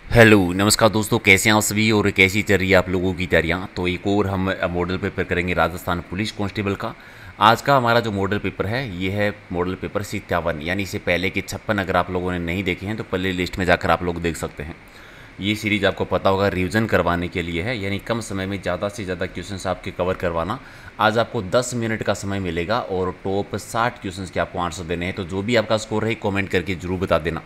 Hello नमस्कार दोस्तों, कैसे हैं आप सभी और कैसी चल रही है आप लोगों की तैयारियां। तो एक और हम मॉडल पेपर करेंगे राजस्थान पुलिस कांस्टेबल का। आज का हमारा जो मॉडल पेपर है ये है मॉडल पेपर 57, यानी इससे पहले के 56 अगर आप लोगों ने नहीं देखे हैं तो प्ले लिस्ट में जाकर आप लोग देख सकते हैं। ये सीरीज़ आपको पता होगा रिवीजन करवाने के लिए है, यानी कम समय में ज़्यादा से ज़्यादा क्वेश्चंस आपके कवर करवाना। आज आपको 10 मिनट का समय मिलेगा और टॉप 60 क्वेश्चंस के आपको आंसर देने हैं। तो जो भी आपका स्कोर है कमेंट करके ज़रूर बता देना।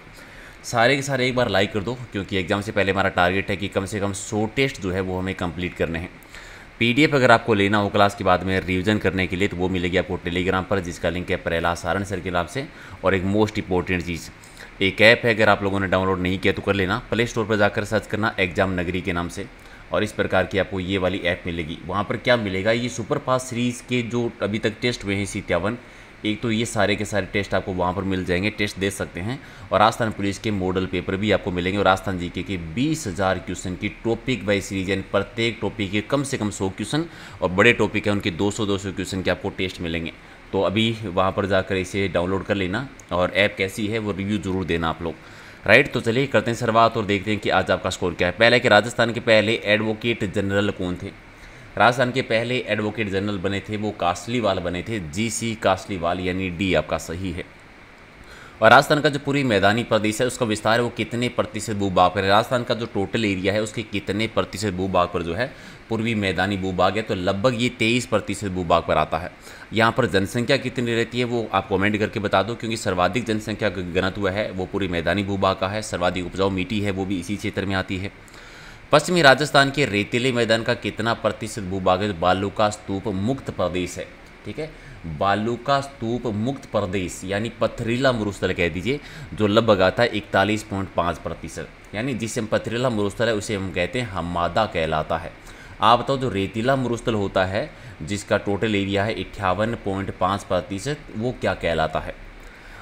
सारे के सारे एक बार लाइक कर दो, क्योंकि एग्ज़ाम से पहले हमारा टारगेट है कि कम से कम 100 टेस्ट जो है वो हमें कंप्लीट करने हैं। पीडीएफ अगर आपको लेना हो क्लास के बाद में रिवीजन करने के लिए तो वो मिलेगी आपको टेलीग्राम पर, जिसका लिंक है प्रहलाद सारण सर के नाम से। और एक मोस्ट इंपॉर्टेंट चीज़, एक ऐप है, अगर आप लोगों ने डाउनलोड नहीं किया तो कर लेना। प्ले स्टोर पर जाकर सर्च करना एग्जाम नगरी के नाम से, और इस प्रकार की आपको ये वाली ऐप मिलेगी। वहाँ पर क्या मिलेगा, ये सुपर फास्ट सीरीज़ के जो अभी तक टेस्ट हुए हैं 57, एक तो ये सारे के सारे टेस्ट आपको वहाँ पर मिल जाएंगे, टेस्ट दे सकते हैं। और राजस्थान पुलिस के मॉडल पेपर भी आपको मिलेंगे, और राजस्थान जीके के 20,000 क्वेश्चन की टॉपिक वाइज सीरीज, यानी प्रत्येक टॉपिक के कम से कम 100 क्वेश्चन, और बड़े टॉपिक है उनके 200 क्वेश्चन के आपको टेस्ट मिलेंगे। तो अभी वहाँ पर जाकर इसे डाउनलोड कर लेना, और ऐप कैसी है वो रिव्यू ज़रूर देना आप लोग। राइट, तो चलिए करते हैं शुरुआत और देखते हैं कि आज आपका स्कोर क्या है। पहले कि राजस्थान के पहले एडवोकेट जनरल कौन थे। राजस्थान के पहले एडवोकेट जनरल बने थे वो कासलीवाल बने थे, जीसी कासलीवाल, यानी डी आपका सही है। और राजस्थान का जो पूरी मैदानी प्रदेश है उसका विस्तार है वो कितने प्रतिशत भूभाग पर है। राजस्थान का जो टोटल एरिया है उसके कितने प्रतिशत भूभाग पर जो है पूर्वी मैदानी भूभाग है, तो लगभग ये 23% भूभाग पर आता है। यहाँ पर जनसंख्या कितनी रहती है वो आप कमेंट करके बता दो, क्योंकि सर्वाधिक जनसंख्या का घनत्व है वो पूरी मैदानी भूभाग का है। सर्वाधिक उपजाऊ मिट्टी है वो भी इसी क्षेत्र में आती है। पश्चिमी राजस्थान के रेतीले मैदान का कितना प्रतिशत भूभाग है, बालू का स्तूप मुक्त प्रदेश है। ठीक है, बालू का स्तूप मुक्त प्रदेश यानी पथरीला मरुस्थल कह दीजिए, जो लगभग आता है 41.5%, यानी जिसे हम पथरीला मरुस्थल है उसे हम कहते हैं हमादा कहलाता है। आप बताओ जो रेतीला मरुस्थल होता है जिसका टोटल एरिया है 58.5%, वो क्या कहलाता है।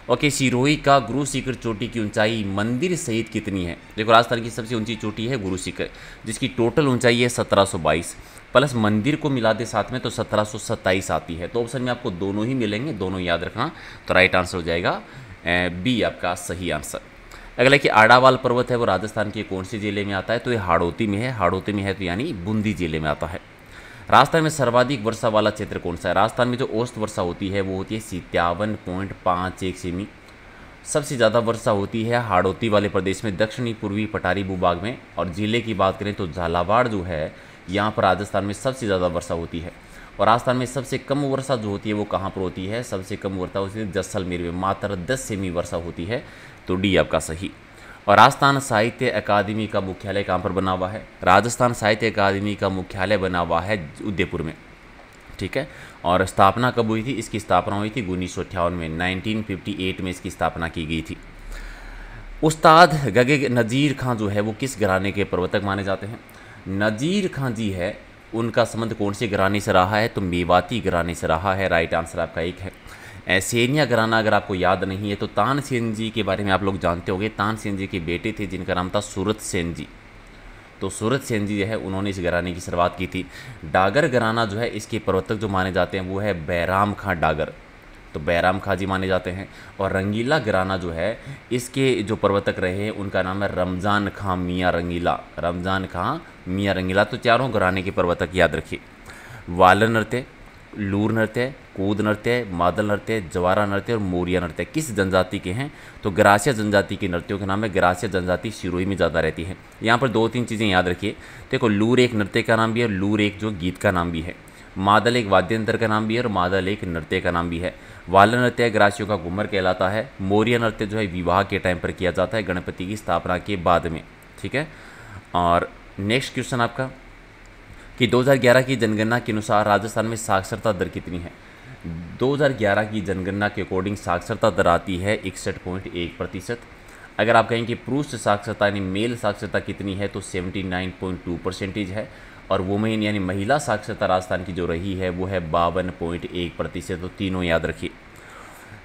ओके, सिरोही का गुरु शिखर चोटी की ऊंचाई मंदिर सहित कितनी है। देखो राजस्थान की सबसे ऊंची चोटी है गुरु शिखर, जिसकी टोटल ऊंचाई है 1722, प्लस मंदिर को मिला दे साथ में तो 1727 आती है। तो ऑप्शन में आपको दोनों ही मिलेंगे, दोनों याद रखना। तो राइट आंसर हो जाएगा बी आपका सही आंसर। अगला कि आड़ावाल पर्वत है वो राजस्थान के कौन से जिले में आता है, तो ये हाड़ौती में है। हाड़ौती में है तो यानी बूंदी जिले में आता है। राजस्थान में सर्वाधिक वर्षा वाला क्षेत्र कौन सा है। राजस्थान में जो औसत वर्षा होती है वो होती है 57.51 सेमी। सबसे ज़्यादा वर्षा होती है हाड़ौती वाले प्रदेश में, दक्षिणी पूर्वी पठारी भूभाग में। और ज़िले की बात करें तो झालावाड़ जो है यहाँ पर राजस्थान में सबसे ज़्यादा वर्षा होती है। और राजस्थान में सबसे कम वर्षा जो होती है वो कहाँ पर होती है, सबसे कम वर्षा होती है जैसलमेर में, मात्र 10 सेमी वर्षा होती है। तो डी आपका सही। और राजस्थान साहित्य अकादमी का मुख्यालय कहाँ पर बना हुआ है। राजस्थान साहित्य अकादमी का मुख्यालय बना हुआ है उदयपुर में। ठीक है, और स्थापना कब हुई थी, इसकी स्थापना हुई थी 1958 में, 1958 में इसकी स्थापना की गई थी। उस्ताद गगे नज़ीर खां जो है वो किस घराने के प्रवर्तक माने जाते हैं। नज़ीर खां जी है, उनका संबंध कौन से घराने से रहा है, तो मेवाती घराने से रहा है। राइट आंसर आपका एक है। सेनिया घराना अगर आपको याद नहीं है तो तानसेन जी के बारे में आप लोग जानते होंगे। तानसेन जी के बेटे थे जिनका नाम था सूरत सेन जी। तो सूरत सेन जी जो है उन्होंने इस घराने की शुरुआत की थी। डागर घराना जो है इसके प्रवर्तक जो माने जाते हैं वो है बैराम खां डागर, तो बैराम खां जी माने जाते हैं। और रंगीला घराना जो है इसके जो प्रवर्तक रहे हैं उनका नाम है रमज़ान खां मियाँ रंगीला। रमज़ान खां मियाँ रंगीला। तो चारों घराने के प्रवर्तक याद रखिए। वाल नृत्य, लूर नृत्य, कूद नृत्य, मादल नृत्य, जवारा नृत्य और मोरिया नृत्य किस जनजाति के हैं, तो ग्रासिया जनजाति के नृत्यों के नाम है। ग्रासिया जनजाति सिरोही में ज़्यादा रहती है। यहाँ पर दो तीन चीज़ें याद रखिए। देखो लूर एक नृत्य का नाम भी है, लूर एक जो गीत का नाम भी है। मादल एक वाद्य यंत्र का नाम भी है और मादल एक नृत्य का नाम भी है। वाल नृत्य ग्रासियों का घूमर कहलाता है। मोरिया नृत्य जो है विवाह के टाइम पर किया जाता है, गणपति की स्थापना के बाद में। ठीक है, और नेक्स्ट क्वेश्चन आपका कि 2011 की जनगणना के अनुसार राजस्थान में साक्षरता दर कितनी है। 2011 की जनगणना के अकॉर्डिंग साक्षरता दर आती है 61.1%। अगर आप कहें कि पुरुष साक्षरता यानी मेल साक्षरता कितनी है तो 79.2% है। और वुमेन यानी महिला साक्षरता राजस्थान की जो रही है वो है 52.1%। तो तीनों याद रखिए।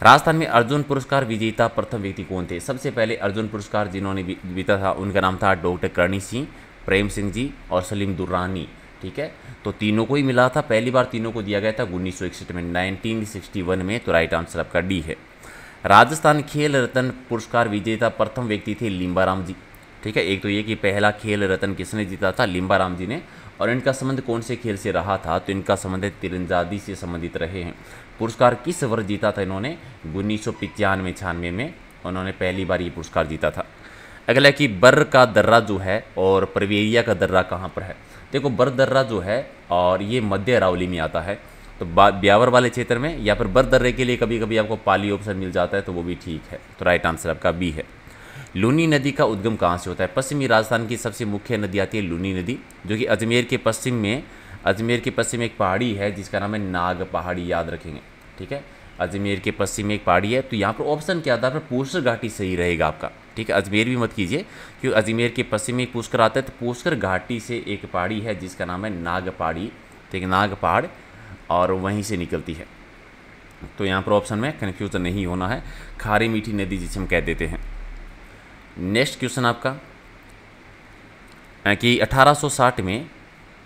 राजस्थान में अर्जुन पुरस्कार विजेता प्रथम व्यक्ति कौन थे। सबसे पहले अर्जुन पुरस्कार जिन्होंने जीता था उनका नाम था डॉक्टर करणी सिंह, प्रेम सिंह जी और सलीम दुर्रानी। ठीक है, तो तीनों को ही मिला था। पहली बार तीनों को दिया गया था 1961 में, 1961 में। तो राइट आंसर आपका डी है। राजस्थान खेल रत्न पुरस्कार विजेता प्रथम व्यक्ति थे लिम्बाराम जी। ठीक है। एक तो ये कि पहला खेल रत्न किसने जीता था, लिम्बाराम जी ने। और इनका संबंध कौन से खेल से रहा था, तो इनका संबंध तीरंदाजी से संबंधित रहे हैं। पुरस्कार किस वर्ष जीता था इन्होंने, 1995-96 में उन्होंने पहली बार ये पुरस्कार जीता था। अगला कि बर का दर्रा जो है और परवेरिया का दर्रा कहाँ पर है। देखो बर दर्रा जो है और ये मध्य अरावली में आता है, तो ब्यावर वाले क्षेत्र में, या फिर बर दर्रे के लिए कभी कभी आपको पाली ऑप्शन मिल जाता है, तो वो भी ठीक है। तो राइट आंसर आपका बी है। लूनी नदी का उद्गम कहाँ से होता है। पश्चिमी राजस्थान की सबसे मुख्य नदी आती है लूनी नदी, जो कि अजमेर के पश्चिम में एक पहाड़ी है जिसका नाम है नाग पहाड़ी, याद रखेंगे। ठीक है, अजमेर के पश्चिम में एक पहाड़ी है। तो यहाँ पर ऑप्शन के आधार पर पुष्कर घाटी सही रहेगा आपका। ठीक है, अजमेर भी मत कीजिए क्योंकि अजमेर के पश्चिम में पुष्कर आता है, तो पुष्कर घाटी से एक पहाड़ी है जिसका नाम है नाग पहाड़ी। ठीक है, नाग पहाड़, और वहीं से निकलती है। तो यहाँ पर ऑप्शन में कन्फ्यूजन नहीं होना है, खारी मीठी नदी जिसे हम कह देते हैं। नेक्स्ट क्वेश्चन आपका कि 1860 में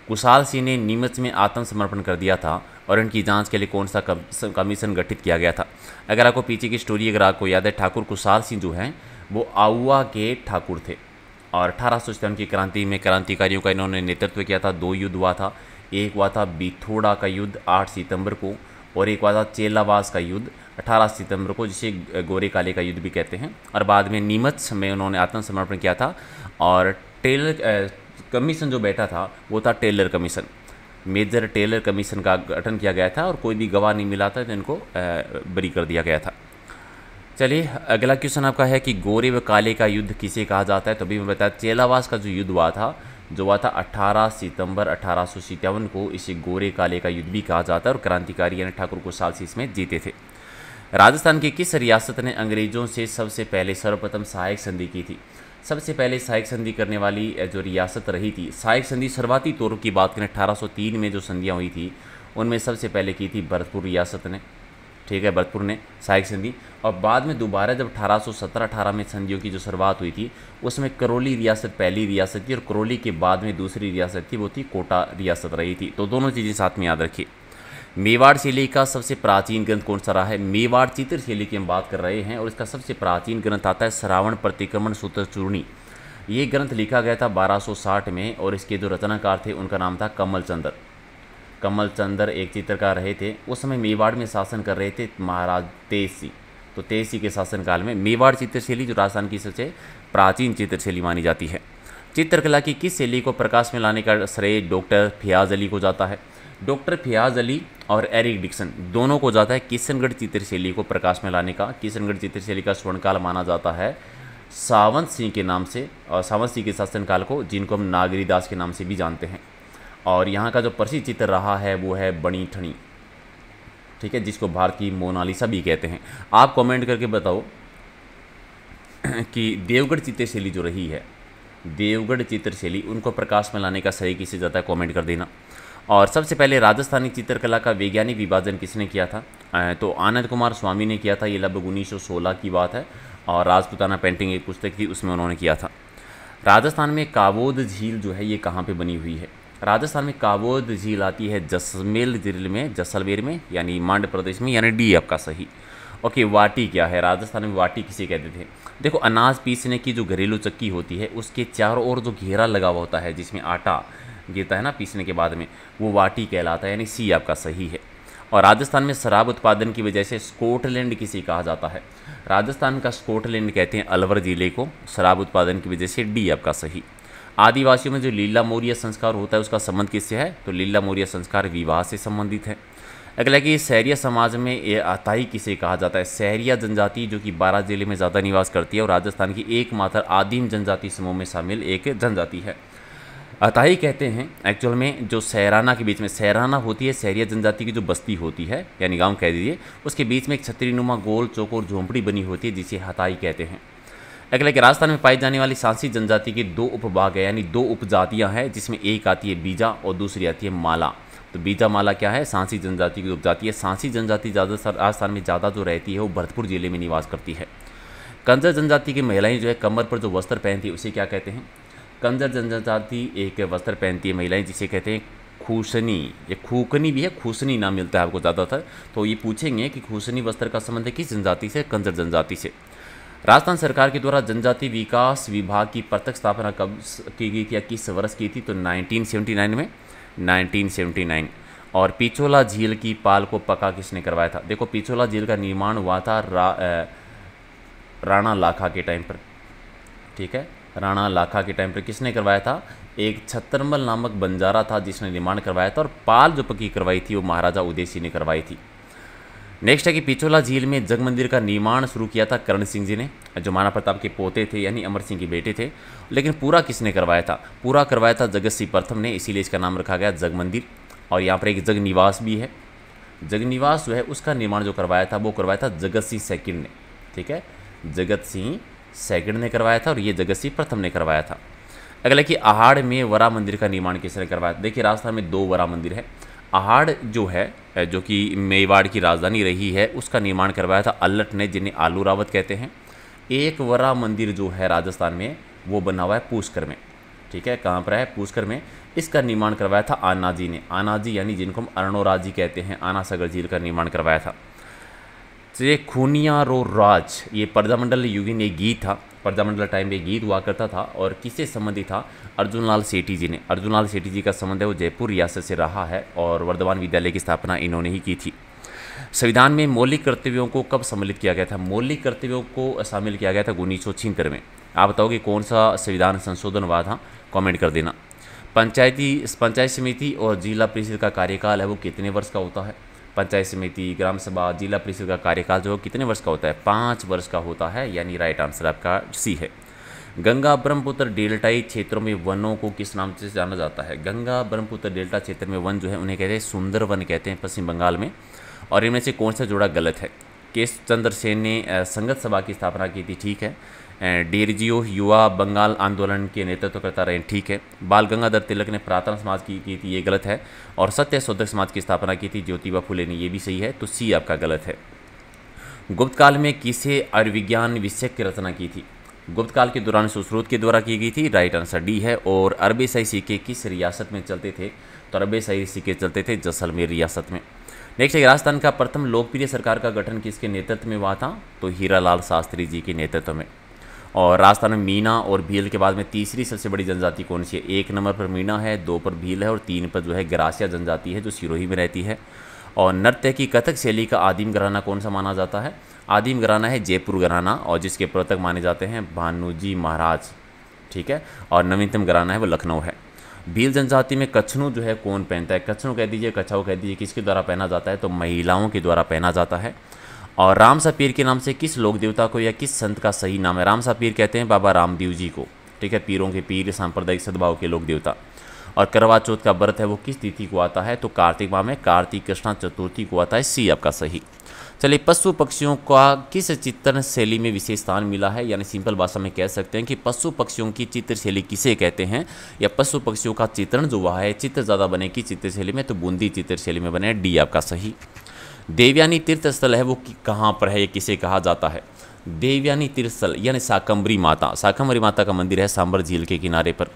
कुशाल सिंह ने नीमच में आत्मसमर्पण कर दिया था और इनकी जांच के लिए कौन सा कमीशन गठित किया गया था। अगर आपको पीछे की स्टोरी अगर आपको याद है, ठाकुर कुशाल सिंह जो हैं वो आउवा के ठाकुर थे और 1857 की क्रांति में क्रांतिकारियों का इन्होंने नेतृत्व किया था। 2 युद्ध हुआ था, एक हुआ था बिथोड़ा का युद्ध 8 सितंबर को, और एक हुआ था चेलावास का युद्ध 18 सितंबर को, जिसे गोरे काले का युद्ध भी कहते हैं। और बाद में नीमच में उन्होंने आत्मसमर्पण किया था। और टेलर कमीशन जो बैठा था वो था Taylor commission, major Taylor commission का गठन किया गया था, और कोई भी गवाह नहीं मिला था तो इनको बरी कर दिया गया था। चलिए अगला क्वेश्चन आपका है कि गोरे व काले का युद्ध किसे कहा जाता है। तो अभी मैं बताया चेलावास का जो युद्ध हुआ था 18 सितंबर 1857 को, इसे गोरे काले का युद्ध भी कहा जाता है, और क्रांतिकारी यानी ठाकुर कुशाल सिंह इसमें जीते थे। राजस्थान की किस रियासत ने अंग्रेजों से सबसे पहले सर्वप्रथम सहायक संधि की थी। सबसे पहले सहायक संधि करने वाली जो रियासत रही थी, सहायक संधि शुरुआती तौर की बात करें 1803 में जो संधियाँ हुई थी उनमें सबसे पहले की थी भरतपुर रियासत ने। ठीक है, भरतपुर ने सहायक संधि, और बाद में दोबारा जब 1817-18 में संधियों की जो शुरुआत हुई थी उसमें करौली रियासत पहली रियासत थी, और करौली के बाद में दूसरी रियासत थी वो थी कोटा रियासत रही थी। तो दोनों चीज़ें साथ में याद रखिए। मेवाड़ शैली का सबसे प्राचीन ग्रंथ कौन सा रहा है। मेवाड़ चित्र शैली की हम बात कर रहे हैं, और इसका सबसे प्राचीन ग्रंथ आता है श्रावण प्रतिक्रमण सूत्र चूर्णी। ये ग्रंथ लिखा गया था 1260 में, और इसके जो रचनाकार थे उनका नाम था कमल चंद्र। कमल चंद्र एक चित्रकार रहे थे। उस समय मेवाड़ में शासन कर रहे थे महाराज तेज सिंह। तो तेज सिंह के शासनकाल में मेवाड़ चित्रशैली जो राजस्थान की सबसे प्राचीन चित्रशैली मानी जाती है। चित्रकला की किस शैली को प्रकाश में लाने का श्रेय डॉक्टर फयाज अली को जाता है। डॉक्टर फयाज अली और एरिक डिक्सन दोनों को जाता है किशनगढ़ चित्रशैली को प्रकाश में लाने का। किशनगढ़ चित्रशैली का स्वर्णकाल माना जाता है सावंत सिंह के नाम से, और सावंत सिंह के शासनकाल को, जिनको हम नागरीदास के नाम से भी जानते हैं। और यहाँ का जो प्रसिद्ध चित्र रहा है वो है बनी ठनी। ठीक है, जिसको भारत की मोनालिसा भी कहते हैं। आप कमेंट करके बताओ कि देवगढ़ चित्रशैली जो रही है, देवगढ़ चित्रशैली, उनको प्रकाश में लाने का सही किसे जाता है, कमेंट कर देना। और सबसे पहले राजस्थानी चित्रकला का वैज्ञानिक विभाजन किसने किया था, तो आनंद कुमार स्वामी ने किया था। ये लगभग 1916 की बात है, और राजपुताना पेंटिंग एक पुस्तक थी उसमें उन्होंने किया था। राजस्थान में काबोद झील जो है ये कहाँ पे बनी हुई है। राजस्थान में काबोद झील आती है जैसलमेर जिले में, जैसलमेर में, यानी मांड प्रदेश में, यानी डी आपका सही। ओके, वाटी क्या है। राजस्थान में वाटी किसे कहते थे। देखो, अनाज पीसने की जो घरेलू चक्की होती है उसके चारों ओर जो घेरा लगा हुआ होता है जिसमें आटा गिरता है ना पीसने के बाद में, वो वाटी कहलाता है, यानी सी आपका सही है। और राजस्थान में शराब उत्पादन की वजह से स्कॉटलैंड किसे कहा जाता है। राजस्थान का स्कॉटलैंड कहते हैं अलवर जिले को, शराब उत्पादन की वजह से डी आपका सही। आदिवासियों में जो लीला मोरिया संस्कार होता है उसका संबंध किससे है, तो लीला मोरिया संस्कार विवाह से संबंधित है। अगला कि शहरिया समाज में ये अताई किसे कहा जाता है। शहरिया जनजाति जो कि 12 जिले में ज़्यादा निवास करती है और राजस्थान की एकमात्र आदिम जनजाति समूह में शामिल एक जनजाति है। अताई कहते हैं एक्चुअल में जो सहराना के बीच में, सहराना होती है शहरिया जनजाति की जो बस्ती होती है, यानी गांव कह दीजिए, उसके बीच में एक छतरीनुमा गोल चौकोर झोंपड़ी बनी होती है जिसे हताई कहते हैं। अगला कि राजस्थान में पाई जाने वाली सांसी जनजाति के 2 उपभाग है, यानी 2 उपजातियां हैं, जिसमें एक आती है बीजा और दूसरी आती है माला। तो बीजा माला क्या है, सांसी जनजाति की उपजाति है। सांसी जनजाति ज़्यादातर राजस्थान में ज़्यादा जो रहती है वो भरतपुर जिले में निवास करती है। कंजर जनजाति की महिलाएं जो है कमर पर जो वस्त्र पहनती है उसे क्या कहते हैं। कंजर जनजाति एक वस्त्र पहनती है महिलाएं जिसे कहते हैं खूसनी, या खूकनी भी है, खूसनी नाम मिलता है आपको ज़्यादातर। तो ये पूछेंगे कि खूसनी वस्त्र का संबंध है किस जनजाति से, कंजर जनजाति से। राजस्थान सरकार के द्वारा जनजाति विकास विभाग की प्रत्यक्ष स्थापना कब की गई थी या किस वर्ष की थी? तो 1979 में, 1979। और पिछोला झील की पाल को पक्का किसने करवाया था? देखो पिछोला झील का निर्माण हुआ था राणा लाखा के टाइम पर, ठीक है, राणा लाखा के टाइम पर किसने करवाया था? एक छत्तरमल नामक बंजारा था जिसने निर्माण करवाया था, और पाल जो पक्की करवाई थी वो महाराजा उदय सिंह ने करवाई थी। नेक्स्ट है कि पिछोला झील में जग मंदिर का निर्माण शुरू किया था करण सिंह जी ने, जो महाराणा प्रताप के पोते थे यानी अमर सिंह के बेटे थे। लेकिन पूरा किसने करवाया था? पूरा करवाया था जगत सिंह प्रथम ने, इसीलिए इसका नाम रखा गया जग मंदिर। और यहाँ पर एक जग निवास भी है, जग निवास जो है उसका निर्माण जो करवाया था वो करवाया था जगत सिंह सेकंड ने, ठीक है, जगत सिंह सेकंड ने करवाया था, और ये जगत सिंह प्रथम ने करवाया था। अगला कि आहाड़ में वरा मंदिर का निर्माण किसने करवाया? देखिए राजस्थान में 2 वरा मंदिर है। आहाड़ जो है, जो कि मेवाड़ की राजधानी रही है, उसका निर्माण करवाया था अल्लट ने, जिन्हें आलू रावत कहते हैं। एक वरा मंदिर जो है राजस्थान में वो बना हुआ है पुष्कर में, ठीक है, कहाँ पर है? पुष्कर में। इसका निर्माण करवाया था आनाजी ने, आनाजी यानी जिनको हम अरणोराजी कहते हैं, आना सागर झील का निर्माण करवाया था। ये खूनिया रो राज, ये प्रजामंडल युगीन एक गीत था, प्रजामंडल टाइम में गीत हुआ करता था, और किससे संबंधित था? अर्जुन लाल सेठी जी ने। अर्जुन लाल सेठी जी का संबंध है वो जयपुर रियासत से रहा है, और वर्धमान विद्यालय की स्थापना इन्होंने ही की थी। संविधान में मौलिक कर्तव्यों को कब सम्मिलित किया गया था? मौलिक कर्तव्यों को शामिल किया गया था 1976 में। आप बताओगे कौन सा संविधान संशोधन हुआ था? कमेंट कर देना। पंचायत समिति और जिला परिषद का कार्यकाल है वो कितने वर्ष का होता है? पंचायत समिति, ग्राम सभा, जिला परिषद का कार्यकाल जो कितने वर्ष का होता है? 5 वर्ष का होता है, यानी राइट आंसर आपका सी है। गंगा ब्रह्मपुत्र डेल्टाई क्षेत्रों में वनों को किस नाम से जाना जाता है? गंगा ब्रह्मपुत्र डेल्टा क्षेत्र में वन जो है उन्हें कहते हैं सुंदर वन कहते हैं पश्चिम बंगाल में। और इनमें से कौन सा जोड़ा गलत है? केश चंद्र सेन ने संगत सभा की स्थापना की थी, ठीक है। डेरजियो युवा बंगाल आंदोलन के नेतृत्व करता रहे, ठीक है। बाल गंगाधर तिलक ने प्रार्थना समाज की थी, ये गलत है। और सत्य शोधक समाज की स्थापना की थी ज्योतिबा फुले ने, ये भी सही है, तो सी आपका गलत है। गुप्त काल में किसे आयुर्विज्ञान विषय की रचना की थी? गुप्त काल के दौरान सुश्रुत के द्वारा की गई थी, राइट आंसर डी है। और अरबे शाही सिक्के किस रियासत में चलते थे? तो अरबे शाही सिक्के चलते थे जैसलमेर रियासत में। नेक्स्ट है राजस्थान का प्रथम लोकप्रिय सरकार का गठन किसके नेतृत्व में हुआ था? तो हीरालाल शास्त्री जी के नेतृत्व में। और राजस्थान में मीना और भील के बाद में तीसरी सबसे बड़ी जनजाति कौन सी है? 1 नंबर पर मीना है, 2 पर भील है, और 3 पर जो है ग्रासिया जनजाति है जो सिरोही में रहती है। और नृत्य की कथक शैली का आदिम घराना कौन सा माना जाता है? आदिम घराना है जयपुर घराना, और जिसके प्रवर्तक माने जाते हैं भानुजी महाराज, ठीक है। और नवीनतम घराना है वो लखनऊ है। भील जनजाति में कछनू जो है कौन पहनता है? कछनू कह दीजिए, कछाऊ कह दीजिए, किसके द्वारा पहना जाता है? तो महिलाओं के द्वारा पहना जाता है। और रामसा पीर के नाम से किस लोक देवता को या किस संत का सही नाम है? रामसा पीर कहते हैं बाबा रामदेव जी को, ठीक है, पीरों के पीर, सांप्रदायिक सद्भाव के लोक देवता। और करवा चौथ का व्रत है वो किस तिथि को आता है? तो कार्तिक माह में कार्तिक कृष्णा चतुर्थी को आता है, सी आपका सही। चलिए, पशु पक्षियों का किस चित्रण शैली में विशेष स्थान मिला है? यानी सिंपल भाषा में कह सकते हैं कि पशु पक्षियों की चित्र शैली किसे कहते हैं, या पशु पक्षियों का चित्रण जो हुआ है, चित्र ज़्यादा बने की चित्र शैली में, तो बूंदी चित्र शैली में बने, डी आपका सही। देवयानी तीर्थ स्थल है वो कहाँ पर है, ये किसे कहा जाता है? देवयानी तीर्थ स्थल यानी शाकंभरी माता, शाकंभरी माता का मंदिर है सांबर झील के किनारे पर।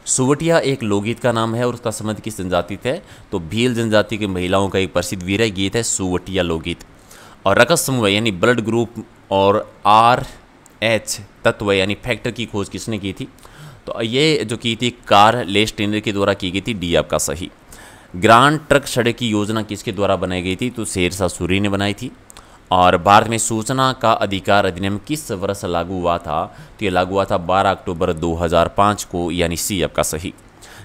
सुवटिया एक लोकगीत का नाम है और उसका संबंध किस जनजाति से? तो भील जनजाति की महिलाओं का एक प्रसिद्ध वीर गीत है सुवटिया लोकगीत। और रकस समूह यानी ब्लड ग्रुप और RH तत्व यानी फैक्टर की खोज किसने की थी? तो ये जो की थी कार लेस्टेनर के द्वारा की गई थी, डी आपका सही। ग्रांड ट्रक सड़क की योजना किसके द्वारा बनाई गई थी? तो शेरशाह सूरी ने बनाई थी। और भारत में सूचना का अधिकार अधिनियम किस वर्ष लागू हुआ था? तो ये लागू हुआ था 12 अक्टूबर 2005 को, यानी सी आपका सही।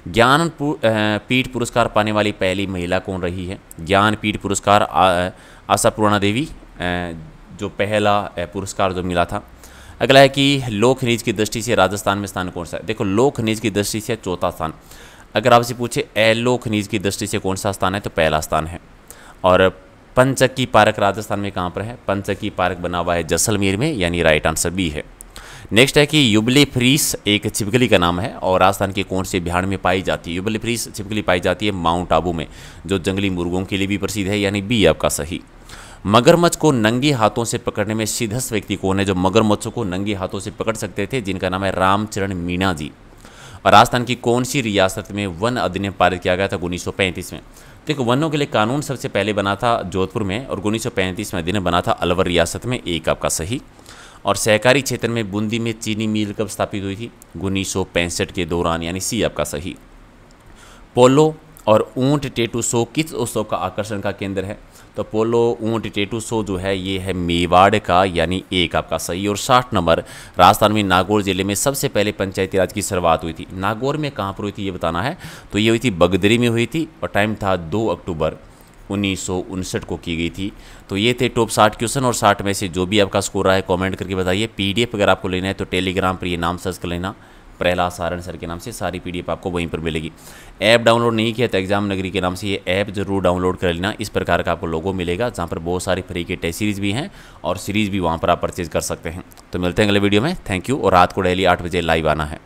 ज्ञान पीठ पुरस्कार पाने वाली पहली महिला कौन रही है? ज्ञान पीठ पुरस्कार आशापूर्णा देवी, जो पहला पुरस्कार जो मिला था। अगला है कि लोक खनिज की दृष्टि से राजस्थान में स्थान कौन सा है? देखो, लोक खनिज की दृष्टि से चौथा स्थान। अगर आपसे पूछे एलो खनिज की दृष्टि से कौन सा स्थान है, तो पहला स्थान है। और पंचक्की पार्क राजस्थान में कहाँ पर है? पंचक्की पार्क बना हुआ है जैसलमेर में, यानी राइट आंसर बी है। नेक्स्ट है कि युबलीफ्रीस एक छिपकली का नाम है और राजस्थान के कौन से बिहार में पाई जाती है? युबलीफ्रीस छिपकली पाई जाती है माउंट आबू में, जो जंगली मुर्गों के लिए भी प्रसिद्ध है, यानी बी आपका सही। मगरमच्छ को नंगे हाथों से पकड़ने में सिद्धस्त व्यक्ति कौन है, जो मगरमच्छों को नंगे हाथों से पकड़ सकते थे? जिनका नाम है रामचरण मीणा जी। और राजस्थान की कौन सी रियासत में वन अधिनियम पारित किया गया था 1935 में? देखो, वनों के लिए कानून सबसे पहले बना था जोधपुर में, और 1935 में अधिनियम बना था अलवर रियासत में, एक आपका सही। और सहकारी क्षेत्र में बूंदी में चीनी मिल कब स्थापित हुई थी? 1965 के दौरान, यानी सी आपका सही। पोलो और ऊंट टेटू शो किस उत्सव का आकर्षण का केंद्र है? तो पोलो ऊंट टेटू शो जो है ये है मेवाड़ का, यानी एक आपका सही। और 60 नंबर, राजस्थान में नागौर जिले में सबसे पहले पंचायती राज की शुरुआत हुई थी। नागौर में कहाँ पर हुई थी ये बताना है। तो ये हुई थी बगदरी में हुई थी और टाइम था 2 अक्टूबर 1959 को की गई थी। तो ये थे टॉप 60 क्वेश्चन, और 60 में से जो भी आपका स्कोर आया कमेंट करके बताइए। पीडीएफ अगर आपको लेना है तो टेलीग्राम पर ये नाम सर्च कर लेना, प्रहलाद सारण सर के नाम से, सारी पीडीएफ आपको वहीं पर मिलेगी। ऐप डाउनलोड नहीं किया तो एग्जाम नगरी के नाम से ये ऐप जरूर डाउनलोड कर लेना। इस प्रकार का आपको लोगो मिलेगा जहाँ पर बहुत सारी फ्री के टेस्ट सीरीज़ भी हैं और सीरीज़ भी वहाँ पर आप परचेज कर सकते हैं। तो मिलते हैं अगले वीडियो में। Thank you. और रात को डेली 8 बजे लाइव आना है।